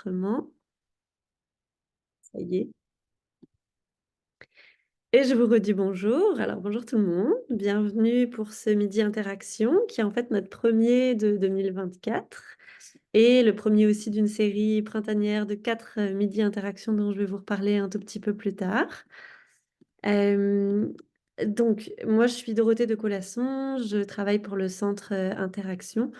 l'enregistrement. Ça y est. Et je vous redis bonjour. Alors bonjour tout le monde. Bienvenue pour ce Midi Interaction qui est en fait notre premier de 2024 et le premier aussi d'une série printanière de 4 Midi Interaction dont je vais vous reparler un tout petit peu plus tard. Donc moi je suis Dorothée de Colasson, je travaille pour le centre Interaction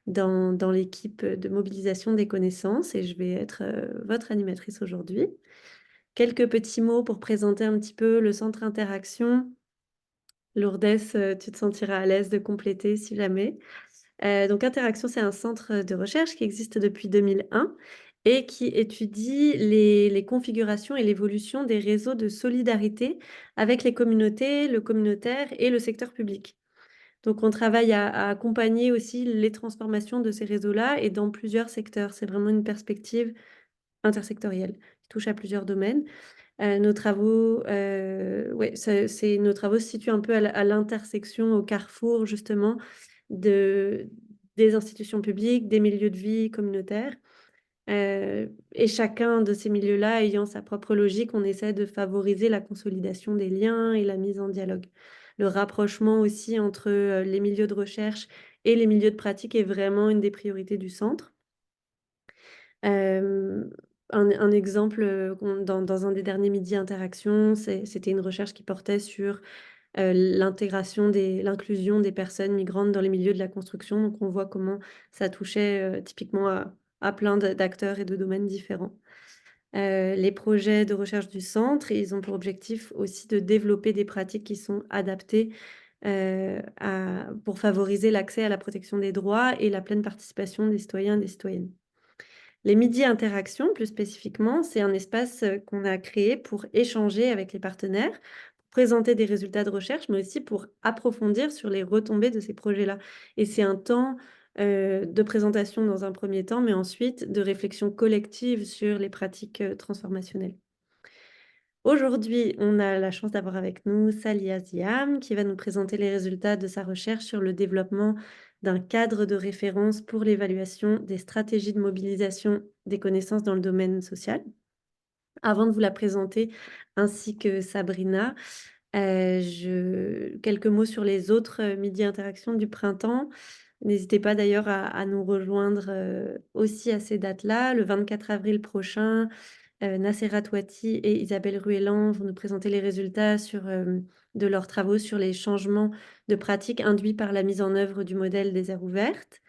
dans l'équipe de mobilisation des connaissances et je vais être votre animatrice aujourd'hui. Quelques petits mots pour présenter un petit peu le centre Interaction. Lourdes, tu te sentiras à l'aise de compléter si jamais. Donc Interaction, c'est un centre de recherche qui existe depuis 2001 et qui étudie les configurations et l'évolution des réseaux de solidarité avec les communautés, le communautaire et le secteur public. Donc on travaille à accompagner aussi les transformations de ces réseaux-là et dans plusieurs secteurs. C'est vraiment une perspective intersectorielle qui touche à plusieurs domaines. Nos travaux, nos travaux se situent un peu à l'intersection, au carrefour justement de des institutions publiques, des milieux de vie communautaires, et chacun de ces milieux-là ayant sa propre logique, on essaie de favoriser la consolidation des liens et la mise en dialogue. Le rapprochement aussi entre, les milieux de recherche et les milieux de pratique est vraiment une des priorités du centre. Hem, un exemple, dans un des derniers Midi Interaction, c'était une recherche qui portait sur, l'inclusion des personnes migrantes dans les milieux de la construction. Donc on voit comment ça touchait, typiquement à plein d'acteurs et de domaines différents. Les projets de recherche du centre, ils ont pour objectif aussi de développer des pratiques qui sont adaptées, pour favoriser l'accès à la protection des droits et la pleine participation des citoyens et des citoyennes. Les Midi Interaction, plus spécifiquement, c'est un espace, qu'on a créé pour échanger avec les partenaires, pour présenter des résultats de recherche, mais aussi pour approfondir sur les retombées de ces projets-là. Et c'est un temps, de présentation dans un premier temps, mais ensuite de réflexion collective sur les pratiques, transformationnelles. Aujourd'hui, on a la chance d'avoir avec nous Salia Ziam, qui va nous présenter les résultats de sa recherche sur le développement d'un cadre de référence pour l'évaluation des stratégies de mobilisation des connaissances dans le domaine social. Avant de vous la présenter, ainsi que Sabrina, quelques mots sur les autres Midi Interaction du printemps. N'hésitez pas d'ailleurs à nous rejoindre aussi à ces dates-là. Le 24 avril prochain, Nassera Touati et Isabelle Ruellan vont nous présenter les résultats de leurs travaux sur les changements de pratiques induits par la mise en œuvre du modèle des aires ouvertes.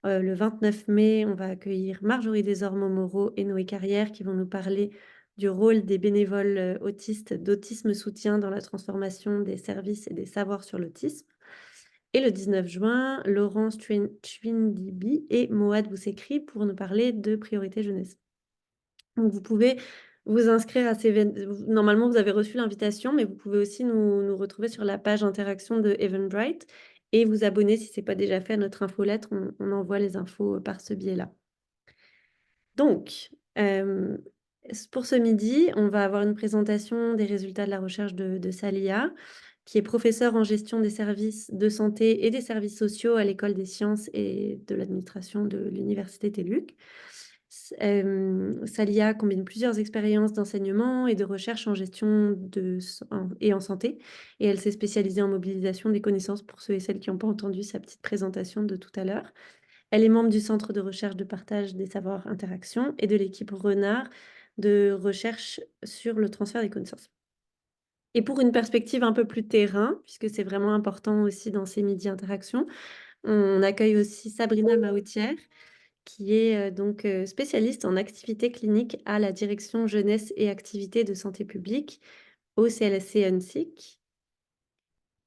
Le 29 mai, on va accueillir Marjorie Desormeaux-Moreau et Noé Carrière qui vont nous parler du rôle des bénévoles autistes d'Autisme Soutien dans la transformation des services et des savoirs sur l'autisme. Et le 19 juin, Laurence Chouindibi et Moad Boussekri pour nous parler de priorité jeunesse. Donc vous pouvez vous inscrire à ces normalement, vous avez reçu l'invitation, mais vous pouvez aussi nous retrouver sur la page interaction de Eventbrite et vous abonner si ce n'est pas déjà fait à notre infolettre. On envoie les infos, par ce biais-là. Donc, pour ce midi, on va avoir une présentation des résultats de la recherche de Salia, qui est professeure en gestion des services de santé et des services sociaux à l'École des sciences et de l'administration de l'Université TÉLUC. Salia combine plusieurs expériences d'enseignement et de recherche en gestion et en santé, et elle s'est spécialisée en mobilisation des connaissances pour ceux et celles qui n'ont pas entendu sa petite présentation de tout à l'heure. Elle est membre du Centre de recherche de partage des savoirs Interaction et de l'équipe Renard de recherche sur le transfert des connaissances. Et pour une perspective un peu plus terrain, puisque c'est vraiment important aussi dans ces Midi Interaction, on accueille aussi Sabrina Maoutière, qui est donc spécialiste en activité clinique à la direction jeunesse et activités de santé publique au CLSC Unsic.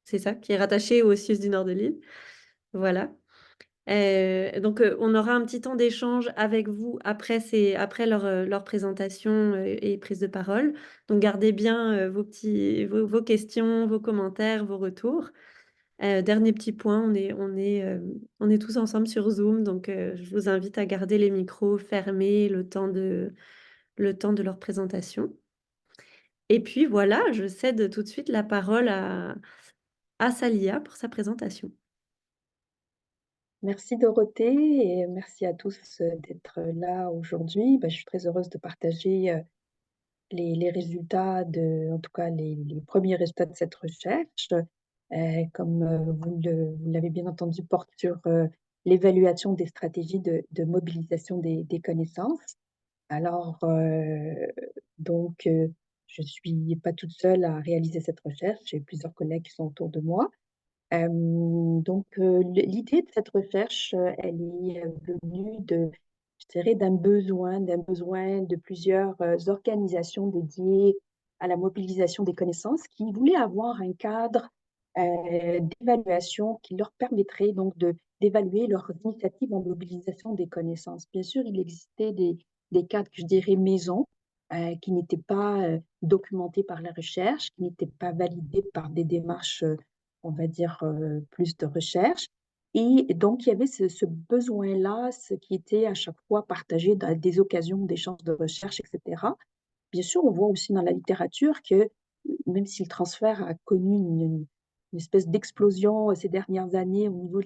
C'est ça, qui est rattaché au CIUS du Nord de Lille. Voilà. Donc, on aura un petit temps d'échange avec vous après leur présentation, et prise de parole. Donc gardez bien, vos questions, vos commentaires, vos retours. Dernier petit point, on est tous ensemble sur Zoom, donc je vous invite à garder les micros fermés le temps de leur présentation. Et puis voilà, je cède tout de suite la parole à Salia pour sa présentation. Merci Dorothée et merci à tous d'être là aujourd'hui. Je suis très heureuse de partager les résultats en tout cas les premiers résultats de cette recherche. Comme vous l'avez bien entendu, porte sur l'évaluation des stratégies de mobilisation des connaissances. Alors, je suis pas toute seule à réaliser cette recherche, j'ai plusieurs collègues qui sont autour de moi. L'idée de cette recherche, elle est venue je dirais, d'un besoin de plusieurs organisations dédiées à la mobilisation des connaissances qui voulaient avoir un cadre d'évaluation qui leur permettrait donc d'évaluer leurs initiatives en mobilisation des connaissances. Bien sûr, il existait des cadres que je dirais maison, qui n'étaient pas documentés par la recherche, qui n'étaient pas validés par des démarches on va dire, plus de recherche. Et donc, il y avait ce besoin-là, ce qui était à chaque fois partagé dans des occasions d'échanges de recherche, etc. Bien sûr, on voit aussi dans la littérature que même si le transfert a connu une espèce d'explosion ces dernières années au niveau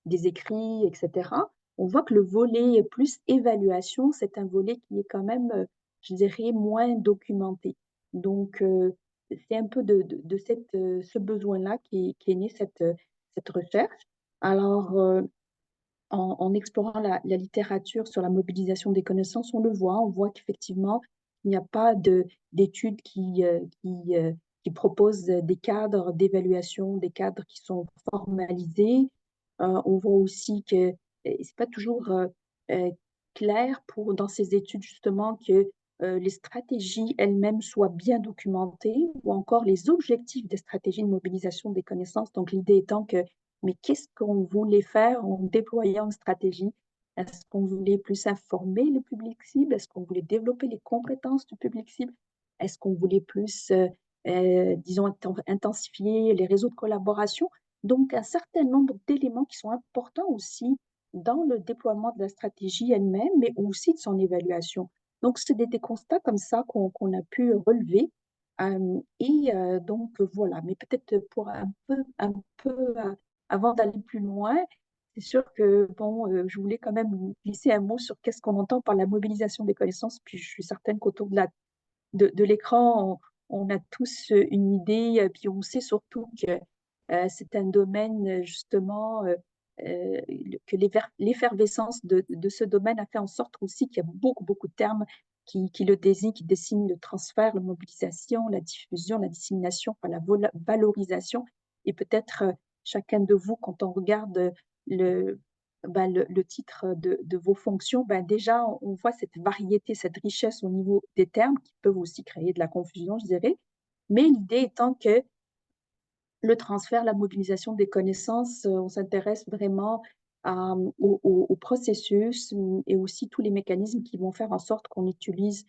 des écrits, etc., on voit que le volet plus évaluation, c'est un volet qui est quand même, je dirais, moins documenté. Donc, c'est un peu ce besoin-là qui est né cette recherche. Alors, en explorant la littérature sur la mobilisation des connaissances, on voit qu'effectivement, il n'y a pas d'études qui proposent des cadres d'évaluation, des cadres qui sont formalisés. On voit aussi que c'est pas toujours euh, clair dans ces études justement que les stratégies elles-mêmes soient bien documentées ou encore les objectifs des stratégies de mobilisation des connaissances. Donc l'idée étant que mais qu'est-ce qu'on voulait faire en déployant une stratégie? Est-ce qu'on voulait plus informer le public cible? Est-ce qu'on voulait développer les compétences du public cible? Est-ce qu'on voulait plus, disons, intensifier les réseaux de collaboration? Donc, un certain nombre d'éléments qui sont importants aussi dans le déploiement de la stratégie elle-même, mais aussi de son évaluation. Donc, c'est des constats comme ça qu'on a pu relever. Voilà, mais peut-être pour un peu avant d'aller plus loin, c'est sûr que bon, je voulais quand même glisser un mot sur qu'est-ce qu'on entend par la mobilisation des connaissances. Puis je suis certaine qu'autour de l'écran, on a tous une idée, puis on sait surtout que c'est un domaine justement que l'effervescence de ce domaine a fait en sorte aussi qu'il y a beaucoup de termes qui le désignent, qui dessinent le transfert, la mobilisation, la diffusion, la dissémination, enfin, la valorisation. Et peut-être chacun de vous, quand on regarde le, le titre de vos fonctions, déjà, on voit cette variété, cette richesse au niveau des termes qui peuvent aussi créer de la confusion, je dirais. Mais l'idée étant que le transfert, la mobilisation des connaissances, on s'intéresse vraiment au processus et aussi tous les mécanismes qui vont faire en sorte qu'on utilise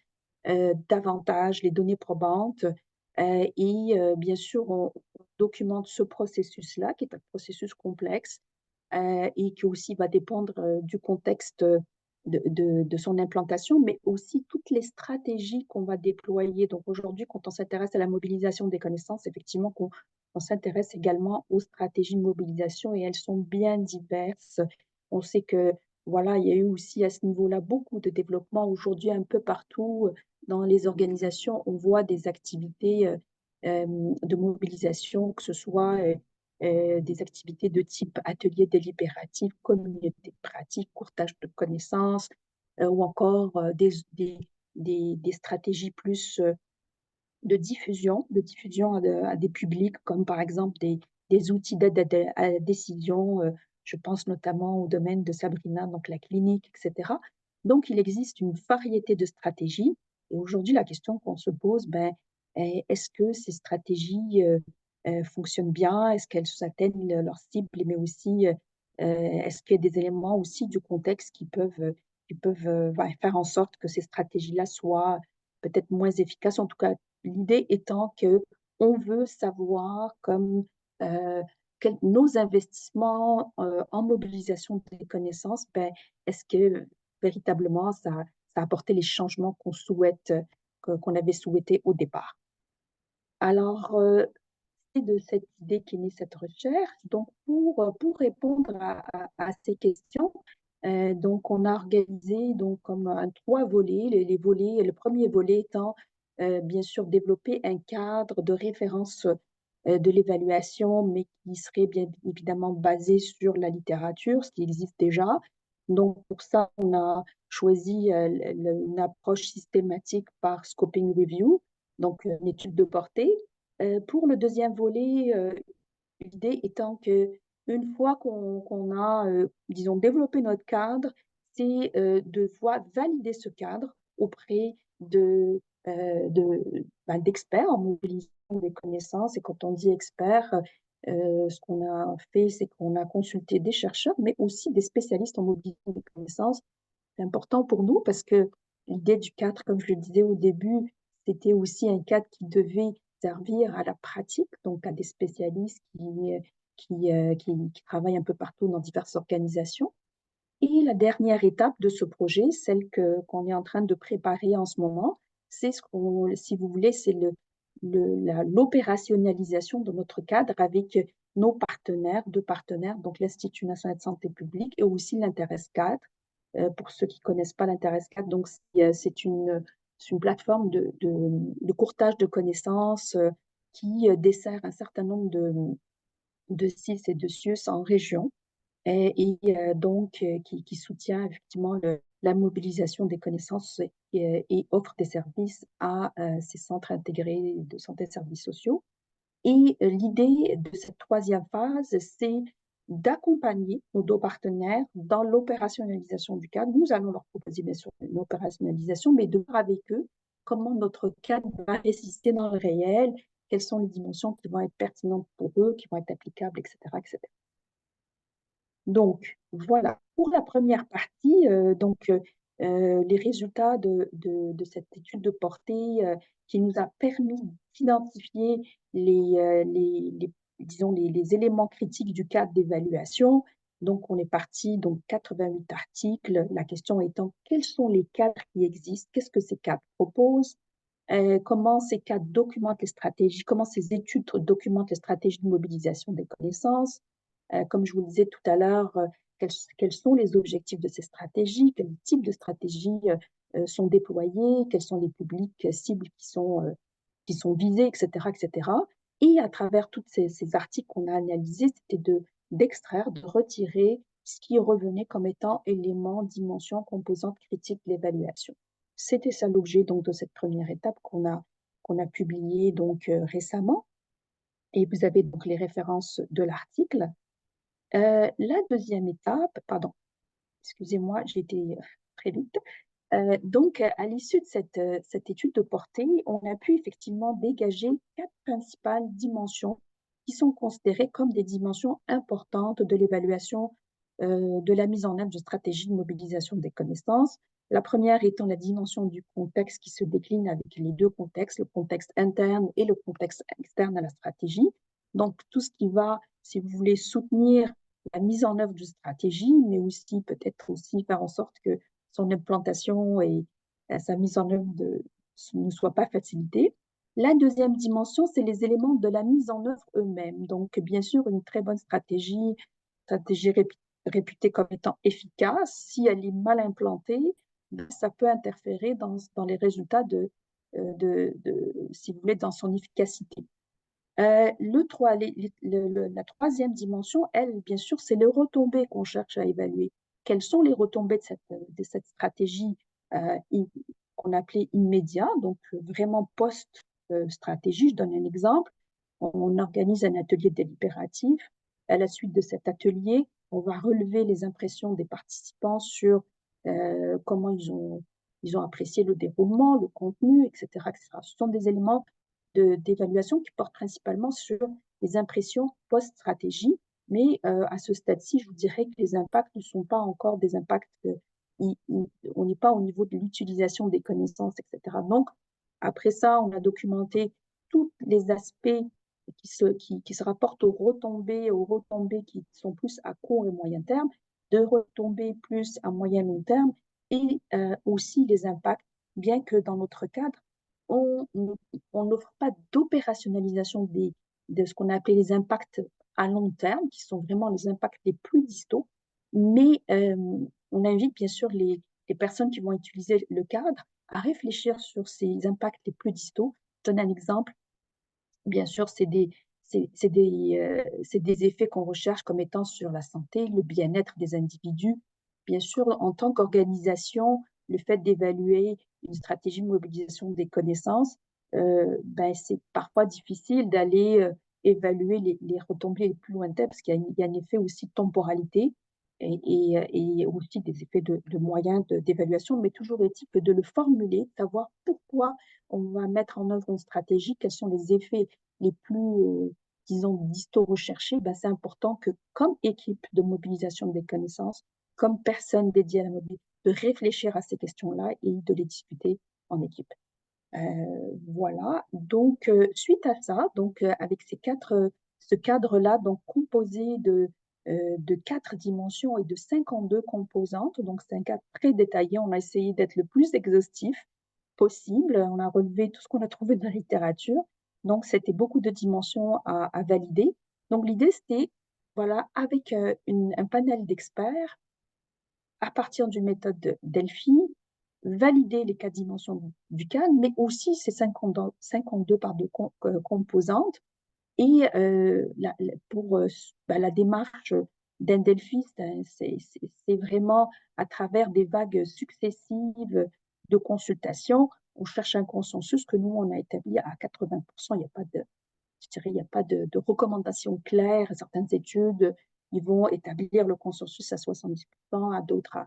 davantage les données probantes. Bien sûr, on documente ce processus-là, qui est un processus complexe et qui aussi va dépendre du contexte de son implantation, mais aussi toutes les stratégies qu'on va déployer. Donc aujourd'hui, quand on s'intéresse à la mobilisation des connaissances, effectivement, on s'intéresse également aux stratégies de mobilisation et elles sont bien diverses. On sait que voilà, il y a eu aussi à ce niveau-là beaucoup de développement aujourd'hui un peu partout dans les organisations. On voit des activités de mobilisation, que ce soit des activités de type atelier délibératif, communauté de pratique, courtage de connaissances, ou encore des stratégies plus de diffusion à des publics, comme par exemple des outils d'aide à la décision. Je pense notamment au domaine de Sabrina, donc la clinique, etc. Donc, il existe une variété de stratégies. Et aujourd'hui, la question qu'on se pose, est-ce que ces stratégies fonctionnent bien? Est-ce qu'elles atteignent leur cible? Mais aussi, est-ce qu'il y a des éléments aussi du contexte qui peuvent faire en sorte que ces stratégies-là soient peut-être moins efficaces, en tout cas l'idée étant que on veut savoir comme nos investissements en mobilisation des connaissances, est-ce que véritablement ça a apporté les changements qu'on souhaite, qu'on avait souhaité au départ. Alors, de cette idée qu'est née cette recherche. Donc, pour répondre à ces questions, donc on a organisé donc comme trois volets. Les volets, le premier volet étant bien sûr développer un cadre de référence de l'évaluation, mais qui serait bien évidemment basé sur la littérature, ce qui existe déjà. Donc pour ça, on a choisi une approche systématique par scoping review, donc une étude de portée. Pour le deuxième volet, l'idée étant que une fois qu'on a, disons, développé notre cadre, c'est de valider ce cadre auprès d'experts en mobilisation des connaissances. Et quand on dit experts, ce qu'on a fait, c'est qu'on a consulté des chercheurs, mais aussi des spécialistes en mobilisation des connaissances. C'est important pour nous parce que l'idée du cadre, comme je le disais au début, c'était aussi un cadre qui devait servir à la pratique, donc à des spécialistes qui travaillent un peu partout dans diverses organisations. Et la dernière étape de ce projet, celle qu'on est en train de préparer en ce moment, c'est si vous voulez, c'est l'opérationnalisation de notre cadre avec nos partenaires, deux partenaires, donc l'Institut national de santé publique et aussi l'Intéresse 4. Pour ceux qui ne connaissent pas l'Intéresse 4, donc c'est une plateforme de courtage de connaissances qui dessert un certain nombre de CIS et de CIUS en région donc qui soutient effectivement la mobilisation des connaissances et offre des services à ces centres intégrés de santé et services sociaux. Et l'idée de cette troisième phase, c'est d'accompagner nos deux partenaires dans l'opérationnalisation du cadre. Nous allons leur proposer bien sûr une opérationnalisation, mais de voir avec eux comment notre cadre va résister dans le réel, quelles sont les dimensions qui vont être pertinentes pour eux, qui vont être applicables, etc., etc. Donc, voilà, pour la première partie, les résultats de cette étude de portée qui nous a permis d'identifier disons, les éléments critiques du cadre d'évaluation. Donc, on est parti, donc 88 articles. La question étant, quels sont les cadres qui existent? Qu'est-ce que ces cadres proposent? Comment ces cadres documentent les stratégies? Comment ces études documentent les stratégies de mobilisation des connaissances? Comme je vous le disais tout à l'heure, quels sont les objectifs de ces stratégies, quels types de stratégies sont déployées, quels sont les publics cibles qui sont visés, etc., etc. Et à travers tous ces articles qu'on a analysés, c'était d'extraire, de retirer ce qui revenait comme étant élément, dimension, composante critique de l'évaluation. C'était ça l'objet donc de cette première étape qu'on a publiée donc récemment. Et vous avez donc les références de l'article. La deuxième étape, pardon, excusez-moi, j'ai été très vite. Donc, à l'issue de cette étude de portée, on a pu effectivement dégager 4 principales dimensions qui sont considérées comme des dimensions importantes de l'évaluation de la mise en œuvre de stratégies de mobilisation des connaissances. La première étant la dimension du contexte qui se décline avec les deux contextes, le contexte interne et le contexte externe à la stratégie. Donc, tout ce qui va, si vous voulez, soutenir la mise en œuvre de stratégie, mais aussi peut-être aussi faire en sorte que son implantation et sa mise en œuvre ne soient pas facilitées. La deuxième dimension, c'est les éléments de la mise en œuvre eux-mêmes. Donc, bien sûr, une très bonne stratégie réputée comme étant efficace, si elle est mal implantée, ça peut interférer dans les résultats si vous voulez, dans son efficacité. La troisième dimension, elle, bien sûr, c'est les retombées qu'on cherche à évaluer. Quelles sont les retombées de cette stratégie qu'on appelait immédiat, donc vraiment post-stratégie? Je donne un exemple. On organise un atelier délibératif. À la suite de cet atelier, on va relever les impressions des participants sur comment ils ont apprécié le déroulement, le contenu, etc., etc. Ce sont des éléments d'évaluation qui portent principalement sur les impressions post-stratégie, mais à ce stade-ci, je vous dirais que les impacts ne sont pas encore des impacts, on n'est pas au niveau de l'utilisation des connaissances, etc. Donc, après ça, on a documenté tous les aspects qui se rapportent aux retombées qui sont plus à court et moyen terme, de retombées plus à moyen long terme, et aussi les impacts, bien que dans notre cadre, on n'offre pas d'opérationnalisation de ce qu'on a appelé les impacts à long terme, qui sont vraiment les impacts les plus distaux. Mais on invite bien sûr les personnes qui vont utiliser le cadre à réfléchir sur ces impacts les plus distaux. Je donne un exemple. Bien sûr, c'est des effets qu'on recherche comme étant sur la santé, le bien-être des individus. Bien sûr, en tant qu'organisation, le fait d'évaluer une stratégie de mobilisation des connaissances, ben, c'est parfois difficile d'aller évaluer les retombées les plus lointaines parce qu'il y a un effet aussi de temporalité et aussi des effets de moyens d'évaluation, mais toujours est-il que de le formuler, savoir pourquoi on va mettre en œuvre une stratégie, quels sont les effets les plus, disons, distaux recherchés, ben, c'est important que, comme équipe de mobilisation des connaissances, comme personne dédiée à la mobilité, de réfléchir à ces questions-là et de les discuter en équipe. Voilà. Donc, suite à ça, donc, avec ce cadre-là, donc composé de 4 dimensions et de 52 composantes, donc c'est un cadre très détaillé, on a essayé d'être le plus exhaustif possible, on a relevé tout ce qu'on a trouvé dans la littérature, donc c'était beaucoup de dimensions à valider. Donc l'idée, c'était, voilà, avec un panel d'experts, à partir d'une méthode de Delphi, valider les 4 dimensions du cadre, mais aussi ces 52 composantes. Et pour la démarche d'un Delphi, c'est vraiment à travers des vagues successives de consultations, on cherche un consensus que nous, on a établi à 80%. Il n'y a pas de, je dirais, il n'y a pas de recommandations claires. Certaines études, ils vont établir le consensus à 70%, à d'autres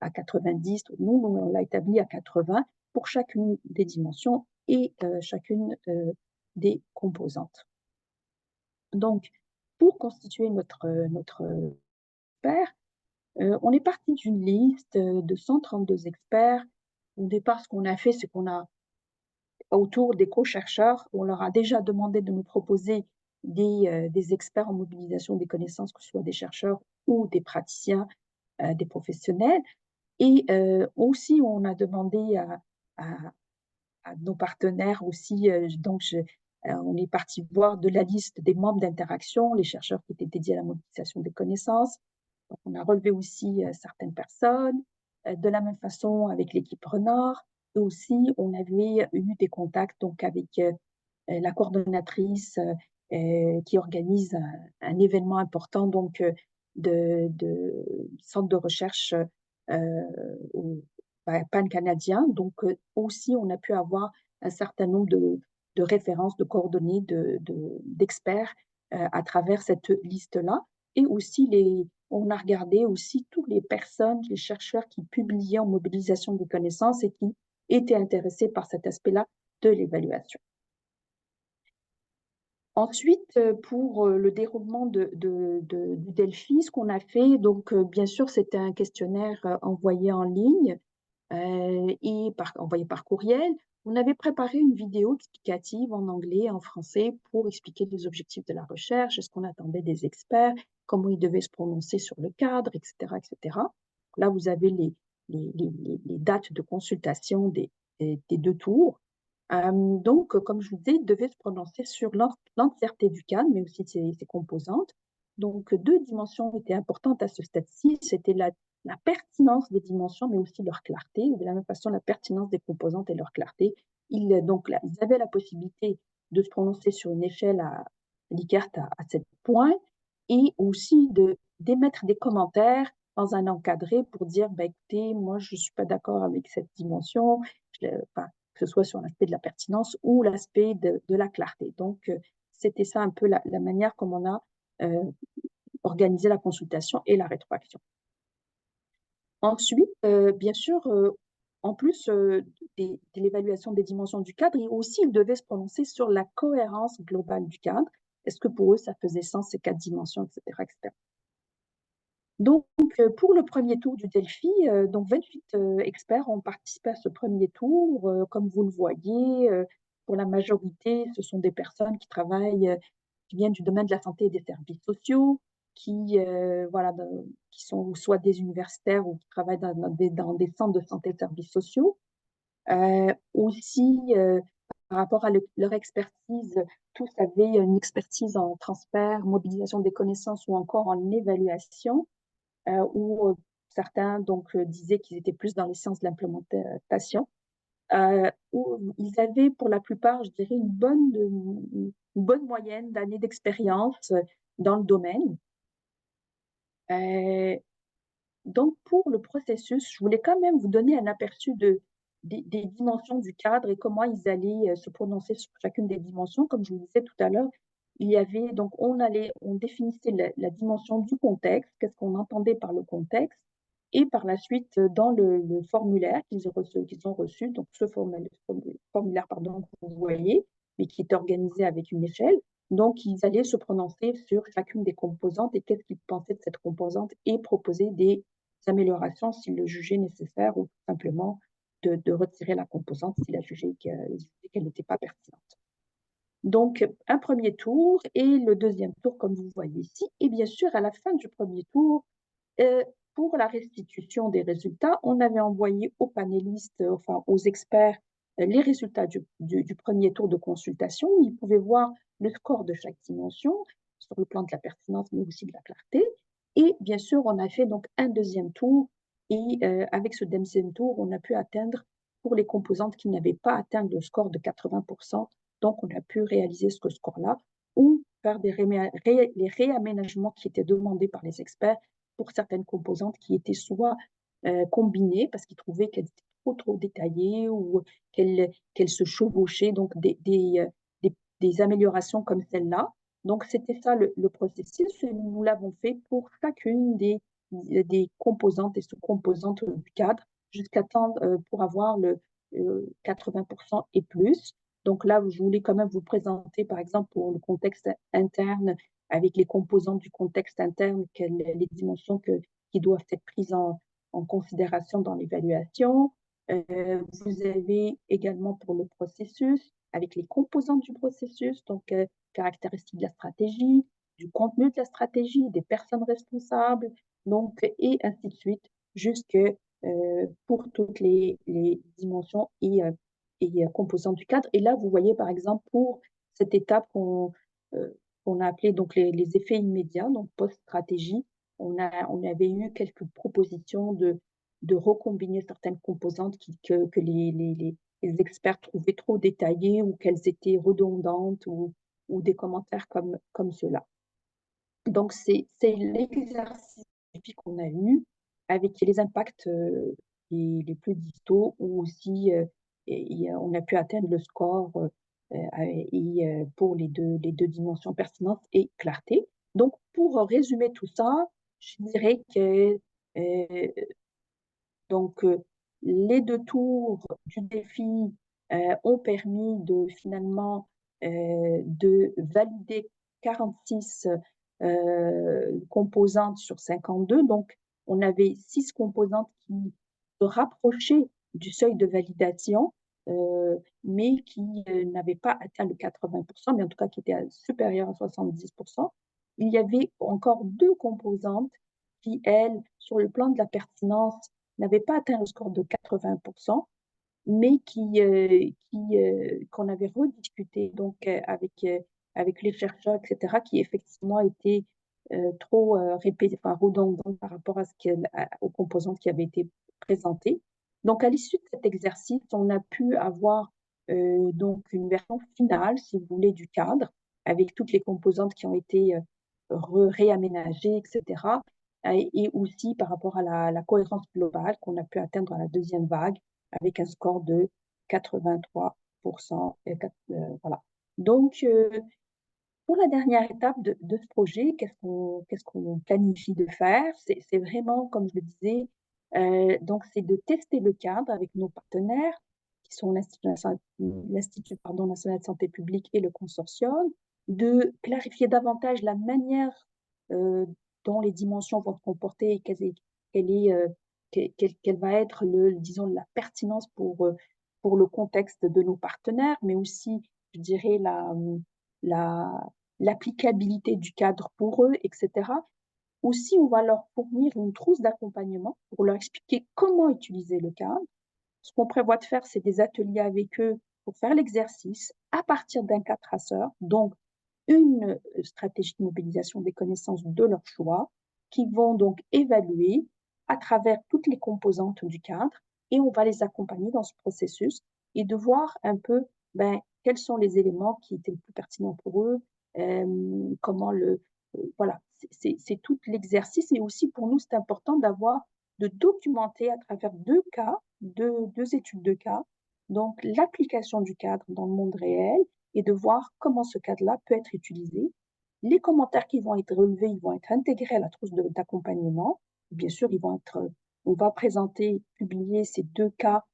à 90%. Nous, on l'a établi à 80% pour chacune des dimensions et chacune des composantes. Donc, pour constituer notre expert, on est parti d'une liste de 132 experts. Au départ, ce qu'on a fait, c'est qu'on a, autour des co-chercheurs, on leur a déjà demandé de nous proposer des experts en mobilisation des connaissances, que ce soit des chercheurs ou des praticiens, des professionnels. Et aussi, on a demandé à, à nos partenaires aussi. On est parti voir de la liste des membres d'interaction, les chercheurs qui étaient dédiés à la mobilisation des connaissances. Donc, on a relevé aussi certaines personnes. De la même façon, avec l'équipe Renard. Et aussi, on avait eu des contacts donc, avec la coordonnatrice qui organise un événement important donc, de centre de recherche au pan-canadien. Donc, aussi, on a pu avoir un certain nombre de références, de coordonnées d'experts à travers cette liste-là. Et aussi, on a regardé aussi toutes les personnes, les chercheurs qui publiaient en mobilisation de connaissances et qui étaient intéressés par cet aspect-là de l'évaluation. Ensuite, pour le déroulement du Delphi, ce qu'on a fait, donc bien sûr, c'était un questionnaire envoyé en ligne et envoyé par courriel. On avait préparé une vidéo explicative en anglais et en français pour expliquer les objectifs de la recherche, ce qu'on attendait des experts, comment ils devaient se prononcer sur le cadre, etc., etc. Là, vous avez les dates de consultation des 2 tours. Donc, comme je vous disais, il devait se prononcer sur l'entièreté du cadre, mais aussi ses composantes. Donc, 2 dimensions étaient importantes à ce stade-ci. C'était la pertinence des dimensions, mais aussi leur clarté. De la même façon, la pertinence des composantes et leur clarté. Donc, là, ils avaient la possibilité de se prononcer sur une échelle à Likert à 7 points et aussi d'émettre des commentaires dans un encadré pour dire, bah, écoutez, moi, je ne suis pas d'accord avec cette dimension. Enfin, que ce soit sur l'aspect de la pertinence ou l'aspect de la clarté. Donc, c'était ça un peu la manière comme on a organisé la consultation et la rétroaction. Ensuite, bien sûr, en plus de l'évaluation des dimensions du cadre, ils devaient se prononcer sur la cohérence globale du cadre. Est-ce que pour eux, ça faisait sens, ces 4 dimensions, etc., etc. Donc, pour le premier tour du Delphi, donc 28 experts ont participé à ce premier tour. Comme vous le voyez, pour la majorité, ce sont des personnes qui travaillent, qui viennent du domaine de la santé et des services sociaux, voilà, qui sont soit des universitaires ou qui travaillent dans des centres de santé et de services sociaux. Aussi, rapport à leur expertise, tous avaient une expertise en transfert, mobilisation des connaissances ou encore en évaluation, où certains donc disaient qu'ils étaient plus dans les sciences de l'implémentation, où ils avaient pour la plupart, je dirais, une bonne moyenne d'années d'expérience dans le domaine. Euh, Donc, pour le processus, je voulais quand même vous donner un aperçu des dimensions du cadre et comment ils allaient se prononcer sur chacune des dimensions. Comme je vous disais tout à l'heure, il y avait, donc, on définissait la dimension du contexte, qu'est-ce qu'on entendait par le contexte, et par la suite, dans le formulaire qu'ils ont reçu, donc ce formulaire, pardon, que vous voyez, mais qui est organisé avec une échelle. Donc, ils allaient se prononcer sur chacune des composantes et qu'est-ce qu'ils pensaient de cette composante et proposer des améliorations s'il le jugeait nécessaire ou simplement de retirer la composante s'il a jugé qu'elle n'était pas pertinente. Donc, un premier tour et le deuxième tour, comme vous voyez ici. Et bien sûr, à la fin du premier tour, euh, pour la restitution des résultats, on avait envoyé aux panélistes, enfin aux experts, les résultats du premier tour de consultation. Ils pouvaient voir le score de chaque dimension sur le plan de la pertinence, mais aussi de la clarté. Et bien sûr, on a fait donc un deuxième tour. Et avec ce deuxième tour, on a pu atteindre, pour les composantes qui n'avaient pas atteint le score de 80%, donc on a pu réaliser ce score-là ou faire les réaménagements qui étaient demandés par les experts pour certaines composantes qui étaient soit combinées parce qu'ils trouvaient qu'elles étaient trop détaillées ou qu'elles se chevauchaient, donc des améliorations comme celle-là. Donc, c'était ça le processus et nous l'avons fait pour chacune des composantes et sous-composantes du cadre jusqu'à temps pour avoir le 80% et plus. Donc là, je voulais quand même vous présenter, par exemple, pour le contexte interne, avec les composantes du contexte interne, les dimensions qui doivent être prises en considération dans l'évaluation. Vous avez également pour le processus, avec les composantes du processus, donc caractéristiques de la stratégie, du contenu de la stratégie, des personnes responsables, donc, et ainsi de suite, jusque pour toutes les dimensions et composantes du cadre. Et là, vous voyez, par exemple, pour cette étape qu'on a appelée donc les effets immédiats, donc post-stratégie, on avait eu quelques propositions de recombiner certaines composantes que les experts trouvaient trop détaillées ou qu'elles étaient redondantes ou des commentaires comme cela. Donc, c'est l'exercice qu'on a eu avec les impacts les plus distaux ou aussi on a pu atteindre le score pour les deux dimensions pertinence et clarté. Donc, pour résumer tout ça, je dirais que euh, donc, les deux tours du défi ont permis de finalement de valider 46 composantes sur 52. Donc, on avait 6 composantes qui se rapprochaient du seuil de validation, mais qui n'avaient pas atteint le 80%, mais en tout cas qui étaient supérieures à 70%. Il y avait encore 2 composantes qui, elles, sur le plan de la pertinence, n'avaient pas atteint le score de 80%, mais qu'on avait rediscuté donc, avec les chercheurs, etc., qui effectivement étaient trop enfin, redondants par rapport aux composantes qui avaient été présentées. Donc, à l'issue de cet exercice, on a pu avoir donc une version finale, si vous voulez, du cadre, avec toutes les composantes qui ont été réaménagées, etc. Et aussi par rapport à la cohérence globale qu'on a pu atteindre à la deuxième vague avec un score de 83%. Voilà. Donc, pour la dernière étape de ce projet, qu'est-ce qu'on planifie de faire? C'est vraiment, comme je le disais, donc c'est de tester le cadre avec nos partenaires, qui sont l'Institut national de santé publique et le consortium, de clarifier davantage la manière dont les dimensions vont se comporter et quelle va être, disons, la pertinence pour le contexte de nos partenaires, mais aussi, je dirais, la, l'applicabilité du cadre pour eux, etc. Aussi, on va leur fournir une trousse d'accompagnement pour leur expliquer comment utiliser le cadre. Ce qu'on prévoit de faire, c'est des ateliers avec eux pour faire l'exercice à partir d'un cas traceur, donc une stratégie de mobilisation des connaissances de leur choix, qui vont donc évaluer à travers toutes les composantes du cadre, et on va les accompagner dans ce processus et de voir un peu ben, quels sont les éléments qui étaient les plus pertinents pour eux, comment voilà, c'est tout l'exercice. Et aussi pour nous, c'est important de documenter à travers deux cas, deux études de cas, donc l'application du cadre dans le monde réel et de voir comment ce cadre-là peut être utilisé. Les commentaires qui vont être relevés, ils vont être intégrés à la trousse d'accompagnement. Bien sûr, on va présenter, publier ces deux cas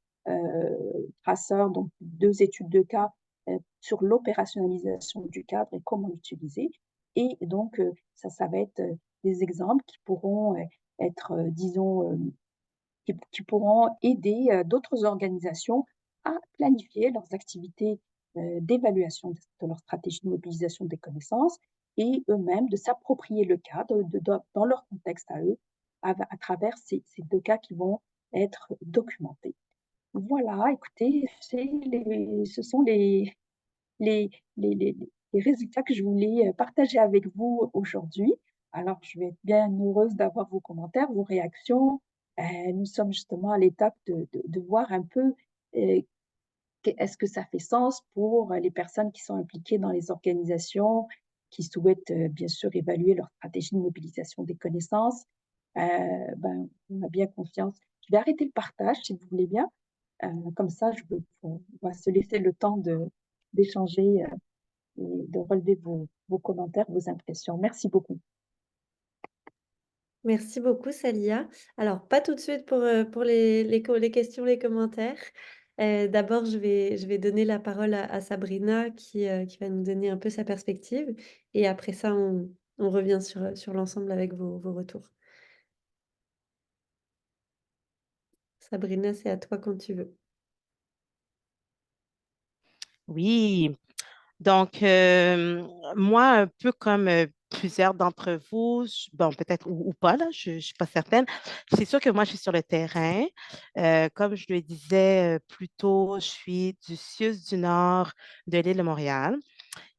traceurs, donc deux études de cas sur l'opérationnalisation du cadre et comment l'utiliser. Et donc, ça va être des exemples qui pourront être, disons, qui pourront aider d'autres organisations à planifier leurs activités d'évaluation de leur stratégie de mobilisation des connaissances et eux-mêmes de s'approprier le cadre dans leur contexte à eux à travers ces deux cas qui vont être documentés. Voilà, écoutez, ce sont les, les, les, les résultats que je voulais partager avec vous aujourd'hui. Alors, je vais être bien heureuse d'avoir vos commentaires, vos réactions. Nous sommes justement à l'étape de voir un peu est-ce que ça fait sens pour les personnes qui sont impliquées dans les organisations, qui souhaitent bien sûr évaluer leur stratégie de mobilisation des connaissances. Ben, on a bien confiance. Je vais arrêter le partage si vous voulez bien. Comme ça, on va se laisser le temps d'échanger et de relever vos commentaires, vos impressions. Merci beaucoup. Merci beaucoup, Salia. Alors, pas tout de suite pour les questions, les commentaires. D'abord, je vais donner la parole à Sabrina qui va nous donner un peu sa perspective. Et après ça, on revient sur l'ensemble avec vos retours. Sabrina, c'est à toi quand tu veux. Oui, donc moi, un peu comme plusieurs d'entre vous, bon, peut-être ou pas, là, je ne suis pas certaine. C'est sûr que moi, je suis sur le terrain. Comme je le disais plus tôt, je suis du CIUS du Nord de l'île de Montréal.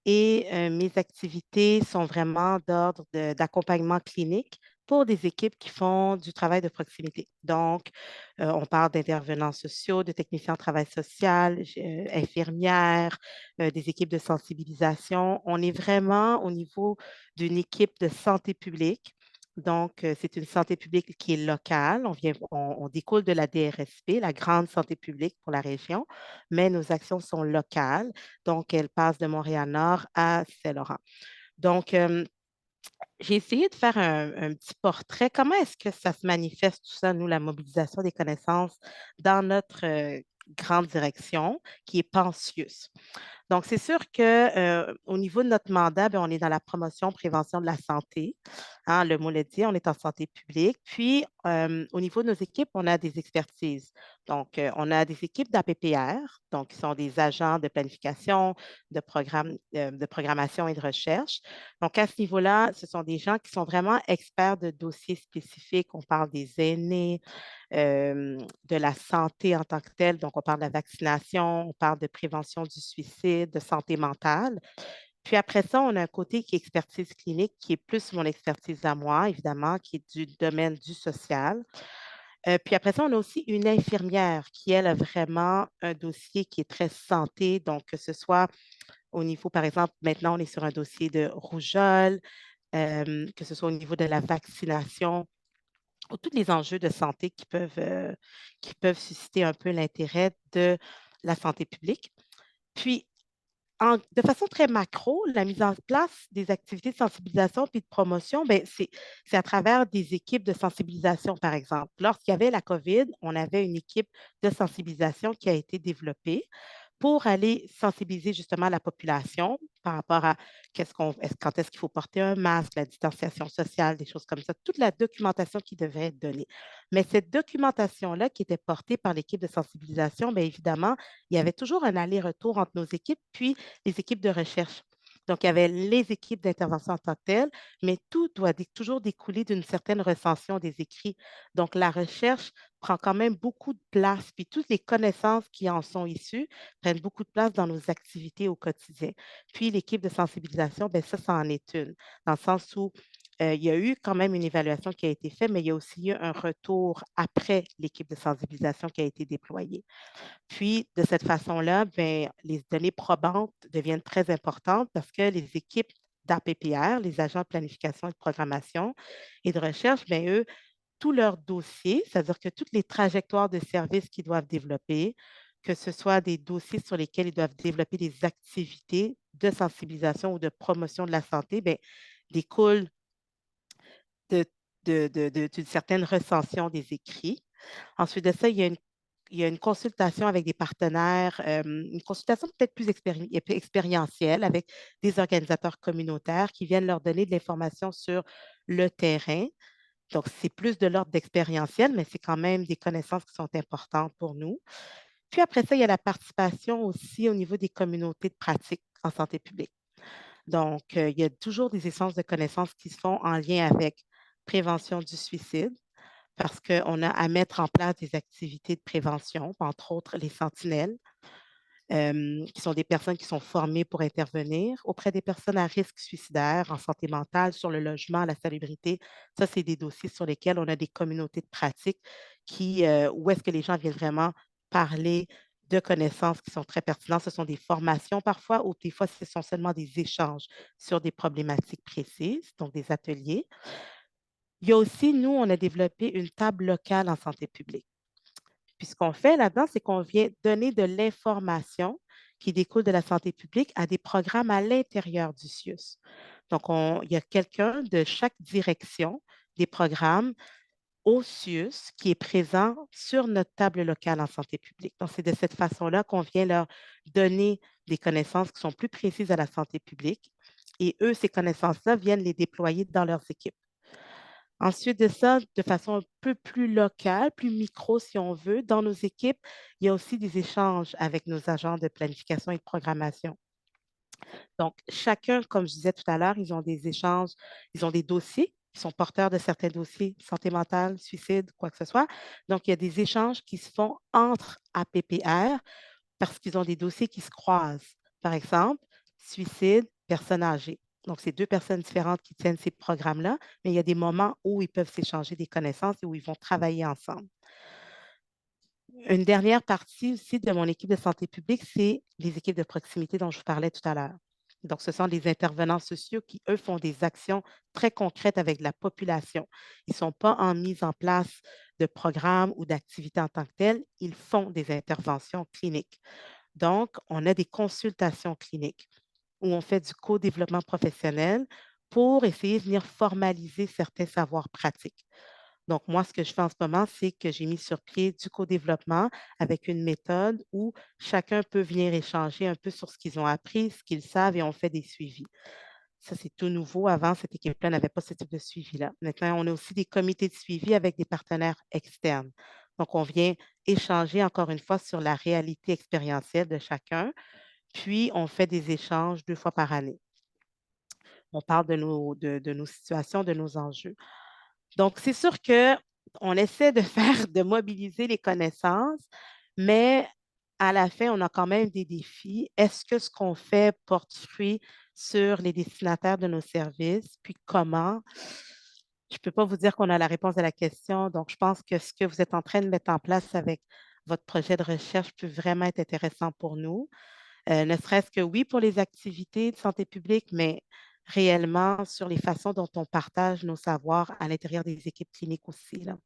Et mes activités sont vraiment d'ordre d'accompagnement clinique pour des équipes qui font du travail de proximité. Donc, on parle d'intervenants sociaux, de techniciens en travail social, infirmières, des équipes de sensibilisation. On est vraiment au niveau d'une équipe de santé publique. Donc, c'est une santé publique qui est locale. On découle de la DRSP, la grande santé publique pour la région, mais nos actions sont locales. Donc, elle passe de Montréal-Nord à Saint-Laurent. Donc, j'ai essayé de faire un petit portrait. Comment est-ce que ça se manifeste, tout ça, nous, la mobilisation des connaissances dans notre grande direction, qui est Pensius? Donc, c'est sûr que au niveau de notre mandat, ben, on est dans la promotion, prévention de la santé. Hein, le mot le dit, on est en santé publique. Puis, au niveau de nos équipes, on a des expertises. Donc, on a des équipes d'APPR, donc qui sont des agents de planification, de programmation et de recherche. Donc, à ce niveau-là, ce sont des gens qui sont vraiment experts de dossiers spécifiques. On parle des aînés, de la santé en tant que telle. Donc, on parle de la vaccination, on parle de prévention du suicide, de santé mentale. Puis après ça, on a un côté qui est expertise clinique, qui est plus mon expertise à moi, évidemment, qui est du domaine du social. Puis après ça, on a aussi une infirmière qui, elle, a vraiment un dossier qui est très santé. Donc, que ce soit au niveau, par exemple, maintenant, on est sur un dossier de rougeole, que ce soit au niveau de la vaccination, ou tous les enjeux de santé qui peuvent susciter un peu l'intérêt de la santé publique. Puis, de façon très macro, la mise en place des activités de sensibilisation puis de promotion, ben, c'est à travers des équipes de sensibilisation, par exemple. Lorsqu'il y avait la COVID, on avait une équipe de sensibilisation qui a été développée pour aller sensibiliser justement la population par rapport à quand est-ce qu'il faut porter un masque, la distanciation sociale, des choses comme ça, toute la documentation qui devait être donnée. Mais cette documentation-là qui était portée par l'équipe de sensibilisation, bien évidemment, il y avait toujours un aller-retour entre nos équipes puis les équipes de recherche. Donc, il y avait les équipes d'intervention en tant que telles, mais tout doit toujours découler d'une certaine recension des écrits. Donc, la recherche prend quand même beaucoup de place, puis toutes les connaissances qui en sont issues prennent beaucoup de place dans nos activités au quotidien. Puis, l'équipe de sensibilisation, bien, ça en est une, dans le sens où il y a eu quand même une évaluation qui a été faite, mais il y a aussi eu un retour après l'équipe de sensibilisation qui a été déployée. Puis, de cette façon-là, ben, les données probantes deviennent très importantes parce que les équipes d'APPR, les agents de planification et de programmation et de recherche, ben, eux, tous leurs dossiers, c'est-à-dire que toutes les trajectoires de services qu'ils doivent développer, que ce soit des dossiers sur lesquels ils doivent développer des activités de sensibilisation ou de promotion de la santé, bien, découlent de, d'une certaine recension des écrits. Ensuite de ça, il y a une consultation avec des partenaires, une consultation peut-être plus expérientielle avec des organisateurs communautaires qui viennent leur donner de l'information sur le terrain. Donc, c'est plus de l'ordre d'expérientiel, mais c'est quand même des connaissances qui sont importantes pour nous. Puis après ça, il y a la participation aussi au niveau des communautés de pratique en santé publique. Donc, il y a toujours des échanges de connaissances qui se font en lien avec prévention du suicide, parce qu'on a à mettre en place des activités de prévention, entre autres les sentinelles, qui sont des personnes qui sont formées pour intervenir auprès des personnes à risque suicidaire, en santé mentale, sur le logement, la salubrité. Ça, c'est des dossiers sur lesquels on a des communautés de pratique où est-ce que les gens viennent vraiment parler de connaissances qui sont très pertinentes. Ce sont des formations parfois, ou des fois, ce sont seulement des échanges sur des problématiques précises, donc des ateliers. Il y a aussi, nous, on a développé une table locale en santé publique. Puis ce qu'on fait là-dedans, c'est qu'on vient donner de l'information qui découle de la santé publique à des programmes à l'intérieur du CIUS. Donc, il y a quelqu'un de chaque direction des programmes au CIUS qui est présent sur notre table locale en santé publique. Donc, c'est de cette façon-là qu'on vient leur donner des connaissances qui sont plus précises à la santé publique. Et eux, ces connaissances-là viennent les déployer dans leurs équipes. Ensuite de ça, de façon un peu plus locale, plus micro si on veut, dans nos équipes, il y a aussi des échanges avec nos agents de planification et de programmation. Donc, chacun, comme je disais tout à l'heure, ils ont des échanges, ils ont des dossiers, ils sont porteurs de certains dossiers, santé mentale, suicide, quoi que ce soit. Donc, il y a des échanges qui se font entre APPR parce qu'ils ont des dossiers qui se croisent. Par exemple, suicide, personnes âgées. Donc, c'est deux personnes différentes qui tiennent ces programmes-là, mais il y a des moments où ils peuvent s'échanger des connaissances et où ils vont travailler ensemble. Une dernière partie aussi de mon équipe de santé publique, c'est les équipes de proximité dont je vous parlais tout à l'heure. Donc, ce sont les intervenants sociaux qui, eux, font des actions très concrètes avec la population. Ils ne sont pas en mise en place de programmes ou d'activités en tant que telles, ils font des interventions cliniques. Donc, on a des consultations cliniques où on fait du co-développement professionnel pour essayer de venir formaliser certains savoirs pratiques. Donc, moi, ce que je fais en ce moment, c'est que j'ai mis sur pied du co-développement avec une méthode où chacun peut venir échanger un peu sur ce qu'ils ont appris, ce qu'ils savent et on fait des suivis. Ça, c'est tout nouveau. Avant, cette équipe-là n'avait pas ce type de suivi-là. Maintenant, on a aussi des comités de suivi avec des partenaires externes. Donc, on vient échanger encore une fois sur la réalité expérientielle de chacun, puis on fait des échanges 2 fois par année. On parle de nos situations, de nos enjeux. Donc, c'est sûr qu'on essaie de faire, de mobiliser les connaissances, mais à la fin, on a quand même des défis. Est-ce que ce qu'on fait porte fruit sur les destinataires de nos services? Puis comment? Je ne peux pas vous dire qu'on a la réponse à la question. Donc, je pense que ce que vous êtes en train de mettre en place avec votre projet de recherche peut vraiment être intéressant pour nous. Ne serait-ce que oui pour les activités de santé publique, mais réellement sur les façons dont on partage nos savoirs à l'intérieur des équipes cliniques aussi, là.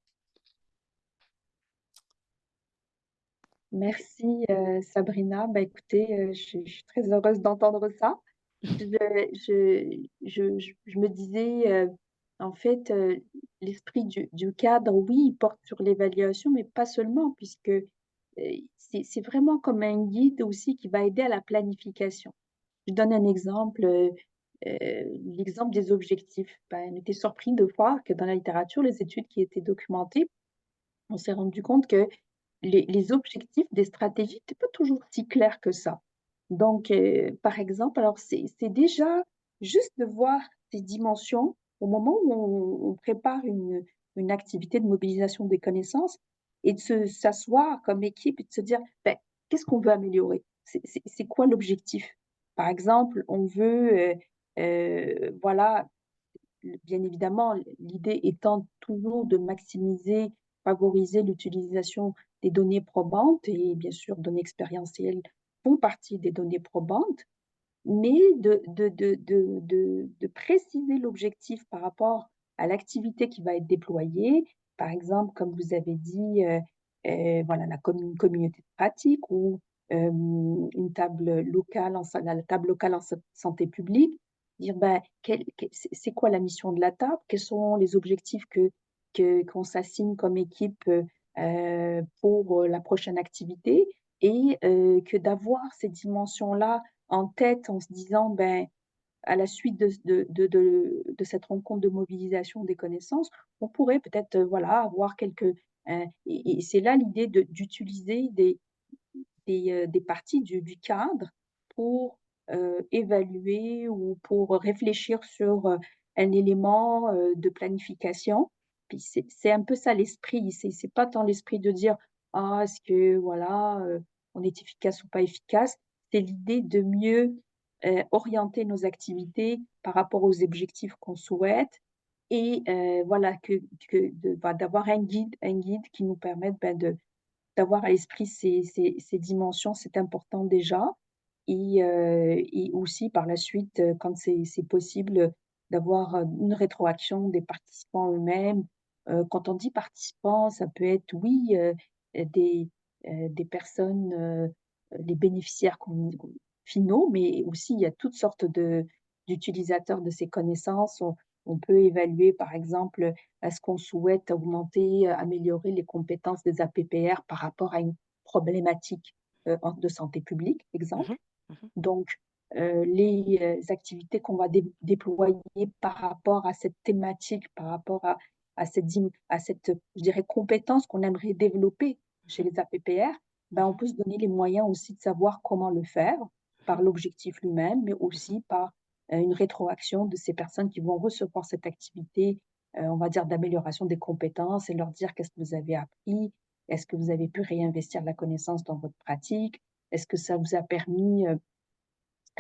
Merci Sabrina. Bah, écoutez, je suis très heureuse d'entendre ça. Je, je me disais, en fait, l'esprit du cadre, oui, il porte sur l'évaluation, mais pas seulement, puisque c'est vraiment comme un guide aussi qui va aider à la planification. Je donne un exemple, l'exemple des objectifs. Ben, on était surpris de voir que dans la littérature, les études qui étaient documentées, on s'est rendu compte que les objectifs des stratégies n'étaient pas toujours si clairs que ça. Donc, par exemple, alors c'est déjà juste de voir ces dimensions au moment où on prépare une activité de mobilisation des connaissances et de s'asseoir comme équipe et de se dire, ben, qu'est-ce qu'on veut améliorer? C'est quoi l'objectif? Par exemple, on veut, voilà, bien évidemment, l'idée étant toujours de maximiser, favoriser l'utilisation des données probantes et bien sûr, données expérientielles font partie des données probantes, mais de préciser l'objectif par rapport à l'activité qui va être déployée. Par exemple, comme vous avez dit, voilà, une communauté de pratique ou une table locale la table locale en santé publique, dire ben, c'est quoi la mission de la table, quels sont les objectifs qu'on s'assigne comme équipe pour la prochaine activité et que d'avoir ces dimensions-là en tête en se disant, ben, à la suite de cette rencontre de mobilisation des connaissances, on pourrait peut-être voilà, avoir et c'est là l'idée d'utiliser des parties du cadre pour évaluer ou pour réfléchir sur un élément de planification. Puis c'est un peu ça l'esprit. C'est pas tant l'esprit de dire ah, est-ce que voilà, on est efficace ou pas efficace. C'est l'idée de mieux orienter nos activités par rapport aux objectifs qu'on souhaite et voilà, d'avoir un guide qui nous permette ben, d'avoir à l'esprit ces dimensions, c'est important déjà. Et aussi par la suite, quand c'est possible, d'avoir une rétroaction des participants eux-mêmes. Quand on dit participants, ça peut être, oui, des, des personnes, les bénéficiaires finaux, mais aussi il y a toutes sortes d'utilisateurs de ces connaissances. On peut évaluer, par exemple, est-ce qu'on souhaite augmenter, améliorer les compétences des APPR par rapport à une problématique de santé publique, exemple. Mhm, mhm, Donc, les activités qu'on va déployer par rapport à cette thématique, par rapport à cette, je dirais, compétence qu'on aimerait développer chez mhm, les APPR, ben, on mhm, peut se donner les moyens aussi de savoir comment le faire par l'objectif lui-même, mais mhm, aussi par une rétroaction de ces personnes qui vont recevoir cette activité, on va dire, d'amélioration des compétences et leur dire qu'est-ce que vous avez appris, est-ce que vous avez pu réinvestir la connaissance dans votre pratique, est-ce que ça vous a permis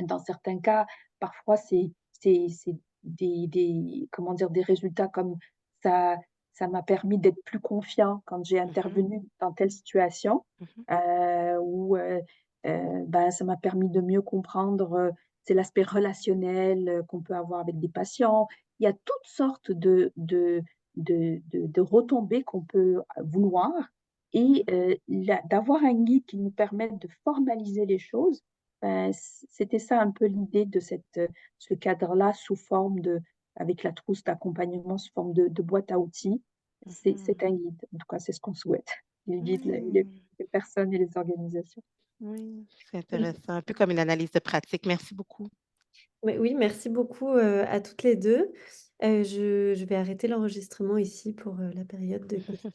dans certains cas, parfois, c'est comment dire, des résultats comme ça, ça m'a permis d'être plus confiant quand j'ai mhm, intervenu dans telle situation, mhm, ou ben, ça m'a permis de mieux comprendre, c'est l'aspect relationnel qu'on peut avoir avec des patients. Il y a toutes sortes de retombées qu'on peut vouloir et d'avoir un guide qui nous permette de formaliser les choses, c'était ça un peu l'idée de ce cadre-là sous forme avec la trousse d'accompagnement sous forme de boîte à outils. C'est mhm. un guide. En tout cas, c'est ce qu'on souhaite. Il guide Hmm, les personnes et les organisations. oui, c'est Oui, intéressant. Un peu comme une analyse de pratique. Merci beaucoup. oui, merci beaucoup à toutes les deux. Je vais arrêter l'enregistrement ici pour la période de questions.